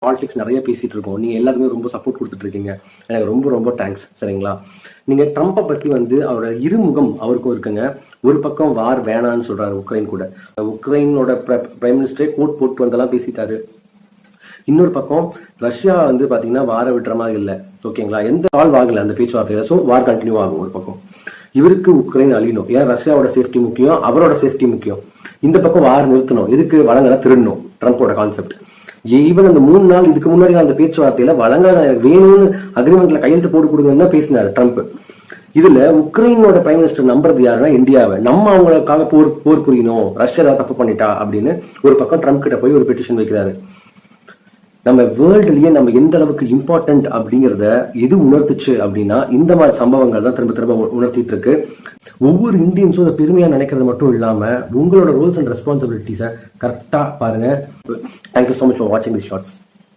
Politics நிறைய பேசிட்டு இருக்கோம். நீங்க எல்லாருமே ரொம்ப சப்போர்ட் கொடுத்துட்டு இருக்கீங்க. எனக்கு ரொம்ப ரொம்ப தேங்க்ஸ். சரிங்களா? நீங்க ட்ரம்ப்பை பத்தி வந்து அவரோட இருமுகம் அவருக்கும் இருக்குங்க. ஒரு பக்கம் வார் வேணான்னு சொல்றாரு உக்ரைன் கூட. உக்ரைனோட பிரைம் மினிஸ்டரே கோட் போட்டு வந்தெல்லாம் பேசிட்டாரு. இன்னொரு பக்கம் ரஷ்யா வந்து பாத்தீங்கன்னா வார விடுற மாதிரி இல்லை. ஓகேங்களா? எந்த சால்வ் ஆகல அந்த பேச்சுவார்த்தையில. ஸோ வார் கண்டினியூ ஆகும். ஒரு பக்கம் இவருக்கு உக்ரைன் அழியணும். ஏன் ரஷ்யாவோட சேஃப்டி முக்கியம், அவரோட சேஃப்டி முக்கியம். இந்த பக்கம் வார் நிறுத்தணும். இதுக்கு வளங்களை திருடணும். ட்ரம்ப்போட கான்செப்ட். ஈவன் அந்த 3 நாள் இதுக்கு முன்னாடி அந்த பேச்சுவார்த்தையில வளங்களை வேணும்னு அக்ரிமெண்ட்ல கையெழுத்து போட்டு கொடுங்கன்னு தான் பேசினாரு ட்ரம்ப். இதுல உக்ரைனோட பிரைம் மினிஸ்டர் நம்புறது யாருன்னா இந்தியாவை. நம்ம அவங்களுக்காக போர் புரியணும், ரஷ்யா ஏதாவது தப்பு பண்ணிட்டா அப்படின்னு ஒரு பக்கம் ட்ரம்ப் கிட்ட போய் ஒரு பெட்டிஷன் வைக்கிறாரு. நம்ம வேர்ல்டுலயே நம்ம எந்த அளவுக்கு இம்பார்ட்டன்ட் அப்படிங்கிறத எது உணர்த்துச்சு அப்படின்னா இந்த மாதிரி சம்பவங்கள் தான் திரும்ப திரும்ப உணர்த்திட்டு இருக்கு. ஒவ்வொரு இந்தியன்ஸும் அதை பெருமையா நினைக்கிறது மட்டும் இல்லாம உங்களோட ரோல்ஸ் அண்ட் ரெஸ்பான்சிபிலிட்டிஸை கரெக்டா பாருங்க. தேங்க்யூ ஸோ மச் ஃபார் வாட்சிங் திஸ் ஷார்ட்ஸ்.